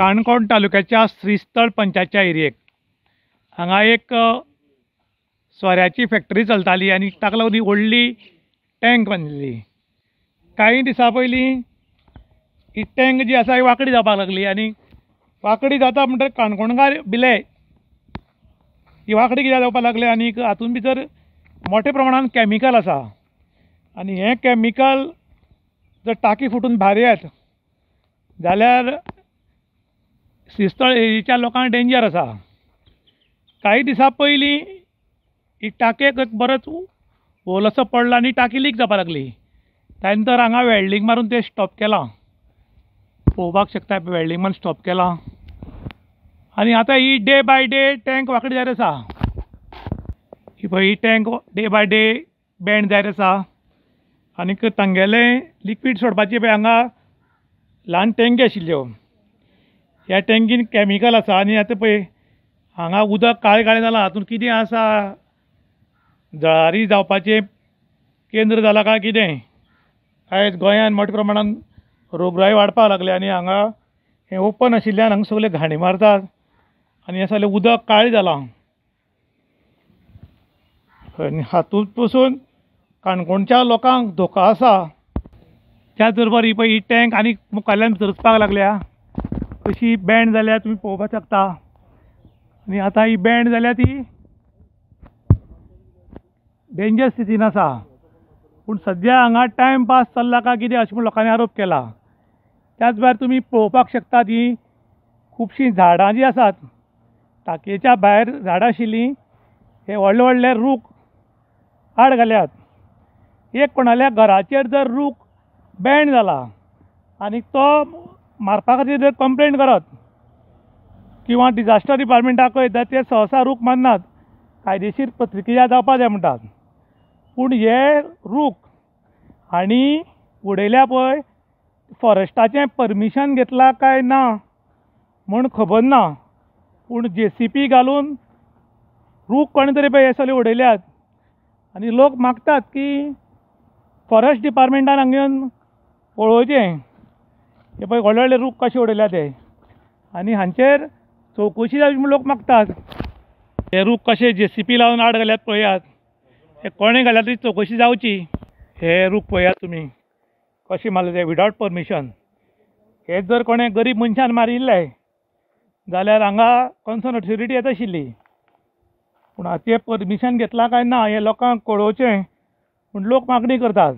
काणकोण तालुक्याच्या श्रीस्थळ पंचायतच्या एरियेक हांगा एक सोऱ्याची फॅक्टरी चलताली आनी ताका लागून ही व्हडली टँक बांदिल्ली. काही दिसां पयलीं ही टँक जी आसा ही वांकडी जावपाक लागली आनी वांकडी जाता म्हणटकीर काणकोणकार भिले ही वांकडी कित्याक जावपाक लागली आनी हातूंत भितर मोठ्या प्रमाणांत कॅमिकल आसा आनी हें कॅमिकल जर टाकी फुटून भायर येत जाल्यार श्रीस्थळ एरियेच्या लोकांक डेंजर आसा. काही दिसां पयलीं ही टाकयेक एक बरोच होल असो पडलो आनी टाकी लीक जावपाक लागली. त्या नंतर हांगा वेल्डिंग मारून तें स्टॉप केलां. पळोवपाक शकता वेल्डिंग मारून स्टॉप केलां आनी आतां ही डे बाय डे टँक वांकडी जायत आसा. ही पळय ही tank day by day bend जायत आसा आनीक तांगेलें लिक्वीड सोडपाचें पळय हांगा ल्हान टँकी आशिल्ल्यो. ह्या टँकीन कॅमिकल आसा आनी आतां पळय हांगा उदक काळें काळें जालां. हातूंत कितें आसा जळारी जावपाचें केंद्र जालां काय कितें. आयज गोंयांत मोठ्या प्रमाणांत रोगराई वाडपाक लागल्या आनी हांगा हें ओपन आशिल्ल्यान हांगा सगळे घाणी मारतात आनी हें सगळें उदक काळें जालां. आनी हातूंत पसून काणकोणच्या लोकांक धोको आसा. त्याच बरोबर ही पळय ही टँक आनी मुखाल्ल्यान भितर वचपाक लागल्या. कशी बँड जाल्या तुमी पळोवपाक शकता आनी आतां ही बँड जाल्या ती डेंजर स्थितीन आसा. पूण सद्या हांगा टायम पास चल्ला काय कितें अशें म्हूण लोकांनी आरोप केला. त्याच भायर तुमी पळोवपाक शकतात ही खुबशीं झाडां जीं आसात टाकयेच्या भायर झाडां आशिल्लीं हे व्हडले व्हडले रूख आड घाल्यात. एक कोणाल्या घराचेर जर रूख बँड जाला आनी तो मारपा खातीर जर कंप्लेंट करत किंवा डिजास्टर डिपार्टमेंटाक कळयतात ते सहसा रूख मारनात, कायदेशीर प्रतिक्रिया जावपा जाय म्हणटात. पूण हे रूख हांणी उडयल्या पळय फॉरेस्टाचें परमिशन घेतलां काय ना म्हूण खबर ना. पूण JCP घालून रूख कोणे तरी पळय हे सगळे उडयल्यात आनी लोक मागतात की फॉरेस्ट डिपार्टमेंटान हांगा येवन पळोवचें हे पळय व्हडले व्हडले रूख कशे उडयल्या ते आनी हांचेर चवकशी जावची म्हूण लोक मागतात. हे रूख कशे JCP लावन आड घाल्यात पळयात. हे कोणें घाल्यात ती चवकशी जावची. हे रूख पळयात तुमी कशे मारले ते विदावट परमिशन. हे जर कोणें गरीब मनशान मारिल्ले जाल्यार हांगा कन्सर्न ऑथॉरिटी येता आशिल्ली. पूण हाचें परमिशन घेतलां काय ना हें लोकांक कळोवचें म्हूण लोक मागणी करतात.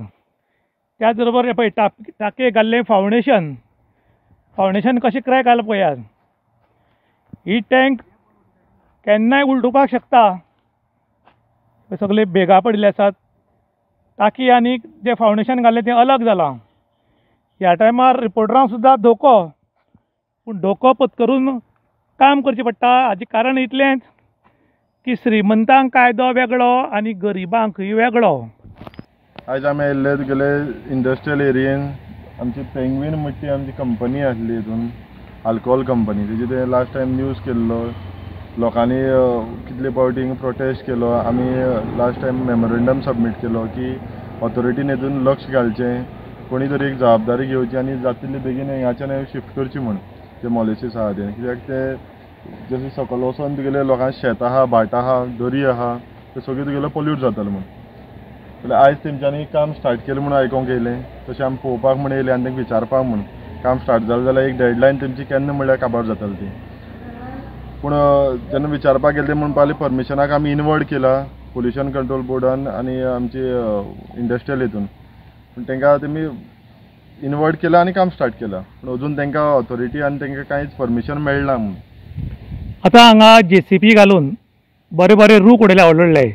त्याच बरोबर हे पळय टाकयेक घाल्लें फावंडेशन कशें क्रॅक जालां पळयात. ही टँक केन्नाय उलटुपाक शकता. सगळे भेगा पडिल्ले आसात. टाकी आनी जें फावंडेशन घाल्लें तें अलग जालां. ह्या टायमार रिपोर्टरांक सुद्दां धोको. पूण धोको पत्करून काम करचें पडटा. हाचें कारण इतलेंच की श्रीमंतांक कायदो वेगळो आनी गरिबांकय वेगळो. आयज आमी आयिल्ले तुगेले इंडस्ट्रियल एरियेन आमची पेंग्वीन म्हणटा ती आमची कंपनी आसली हितून आल्कोहोल कंपनी. तेजे ते लास्ट टायम न्यूज केल्लो लोकांनी कितले फावटी प्रोटेस्ट केलो. आमी लास्ट टायम मेमोरेंडम सबमीट केलो की ऑथॉरिटीन हितून लक्ष घालचें, कोणी तरी एक जबाबदारी घेवची आनी जाता तितले बेगीन ह्याच्यान शिफ्ट करची म्हूण ते मॉलिसीस आहा ते. कित्याक ते जशें सकयल वचोन तुगेले लोकांचे शेत आहा, भाट आहा, दरी आहा ते सगळे तुगेले पोल्यूट जाताले म्हूण. जाल्यार आयज तेंच्यांनी काम स्टार्ट केलें म्हूण आयकोंक येयलें. तशें आमी पळोवपाक म्हूण येयले आनी तांकां विचारपाक म्हूण काम स्टार्ट जालें जाल्यार एक डेडलायन तेंची केन्ना म्हणल्यार काबार जाताली ती. पूण जेन्ना विचारपाक गेले ते म्हणपाक लागले परमिशनाक आमी इनवर्ट केला पोल्युशन कंट्रोल बोर्डान आनी आमची इंडस्ट्रियल हितून. पूण तांकां तेमी इनवर्ट केला आनी काम स्टार्ट केलां पूण अजून तांकां ऑथॉरिटी आनी तांकां कांयच परमिशन मेळना म्हूण. आतां हांगा JCP घालून बरे बरे रूख उडयल्या व्हडले व्हडले.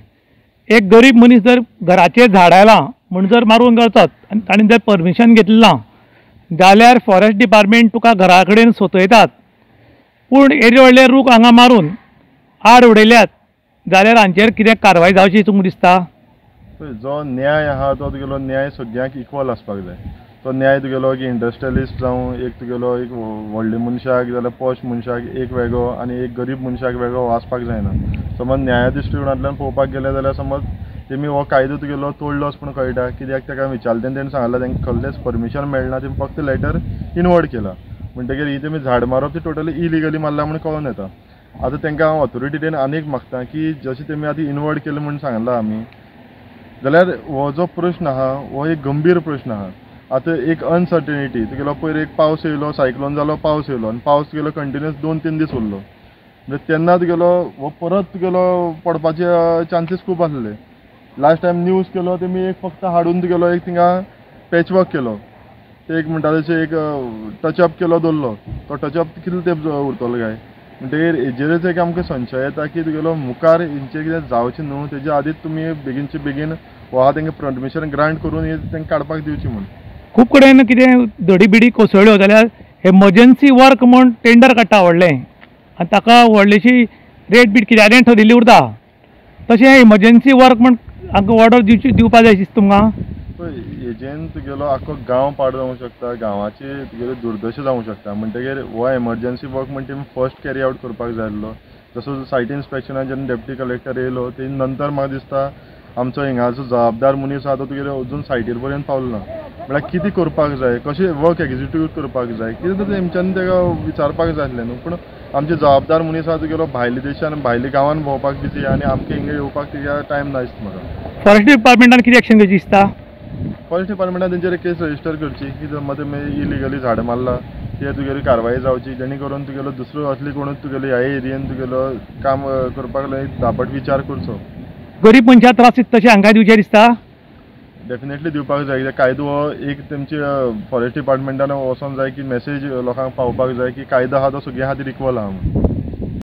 एक गरीब मनीस जर घराचेर झाड आयलां म्हूण जर मारून घालतात आनी ताणें जर परमिशन घेतलें ना जाल्यार फॉरेस्ट डिपार्टमेंट तुका घरा कडेन सोंतयतात. पूण एडे व्हडले रूख हांगा मारून आड उडयल्यात जाल्यार हांचेर कितें कारवाय जावची तुमकां दिसता? जो न्याय आहा तो तुगेलो न्याय सगळ्यांक इक्वल आसपाक जाय. तो न्याय तुगेलो की इंडस्ट्रियलिस्ट जावं एक तुगेलो एक व्हडले मनशाक जाल्यार पॉश मनशाक एक वेगळो आनी एक गरीब मनशाक वेगळो आसपाक जायना. समज न्याया दृश्टिकोणांतल्यान पळोवपाक गेले जाल्यार समज तेमी हो कायदो तुगेलो तोडलो अशें पूण कळटा. कित्याक ताका विचारलें तेणें सांगलें तांकां कसलेंच परमिशन मेळना. तेमी फक्त लेटर इनवर्ट केला. म्हणटकीर ही तेमी झाड मारप ती टोटली इलिगली मारला म्हणून कळून येता. आतां तांकां हांव ऑथॉरिटीन आनीक मागता की जशें तेमी आतां इनवर्ट केलें म्हणून सांगलां आमी, जाल्यार हो जो प्रश्न आहा हो एक गंभीर प्रश्न आहा. आतां एक अनसर्टेनिटी तुगेलो पयर एक पावस येयलो, सायक्लोन जालो, पावस येयलो आनी पावस तुगेलो कंटिन्युअस 2-3 दीस उरलो. म्हणजे तेन्ना तुगेलो हो परत तुगेलो पडपाचे चान्सीस खूब आसले. लास्ट टायम न्यूज केलो तेमी एक फक्त हाडून तुगेलो एक थिंगा पॅचवर्क केलो. ते एक म्हणटा तशें एक टचअप केलो दवरलो. तो टचअप कितलो तेंप उरतलो काय. म्हणटकीर हेजेरच एक आमकां संशय येता की तुगेलो मुखार हेंचें कितें जावचें न्हू, तेजे आदींच तुमी बेगीनचे बेगीन हो आहा तांकां परमिशन ग्रांट करून हे तांकां काडपाक दिवची म्हणून. खूब कडेन कितें धडी बिडी कोसळ्ळ्यो जाल्यार एमर्जन्सी वर्क म्हूण टेंडर काडटा व्हडलें आनी ताका व्हडलीशी रेट बीट कित्याक थदिल्ली उरता. तशें एमर्जन्सी वर्क म्हूण हांकां ऑर्डर दिवपा जाय दिसता तुमकां. पळय हेजेन तुगेलो आख्खो गांव पाड जावंक शकता, गांवाची तुगेली दुर्दशा जावंक शकता. म्हणटकीर हो एमर्जन्सी वर्क म्हणटा तेमी फर्स्ट कॅरी आउट करपाक जाय आसलो. जसो सायट इन्स्पेक्शनाक जेन्ना डेप्युटी कलेक्टर येयलो तेजे नंतर म्हाका दिसता आमचो हिंगाचो जबाबदार मनीस आहा तो तुगेलो अजून सायटीर पर्यंत पावलो ना. म्हळ्यार कितें करपाक जाय, कशें वर्क एक्झिक्यूट करपाक जाय, कितें तर तेंच्यांनी ताका विचारपाक जाय आसलें न्हू. पूण आमचे जबाबदार मनीस आहा तुगेलो भायल्या देशान भायल्या गांवांत भोंवपाक बिजी आनी आमकां हिंगा येवपाक तेका टायम ना दिसता म्हाका. फॉरेस्ट डिपार्टमेंटान कितें एक्शन घेवची दिसता. फॉरेस्ट डिपार्टमेंटान तेंचेर केस रजिस्टर करची की समज तेमी इलिगली झाडां मारला ते तुगेली कारवाई जावची, जेणे करून तुगेलो दुसरो असली कोणूच तुगेलो ह्या एरियेन तुगेलो काम करपाक धापट विचार करचो. गरीब मनशाक त्रास दिता तशें हांकां दिवचें दिसता. डेफिनेटली दिवपाक जाय. कित्याक कायदो हो एक तेमचे फॉरेस्ट डिपार्टमेंटान वचोंक जाय की मेसेज लोकांक पावपाक जाय की कायदो आहा तो सगळ्या खातीर इक्वल आहा म्हणून.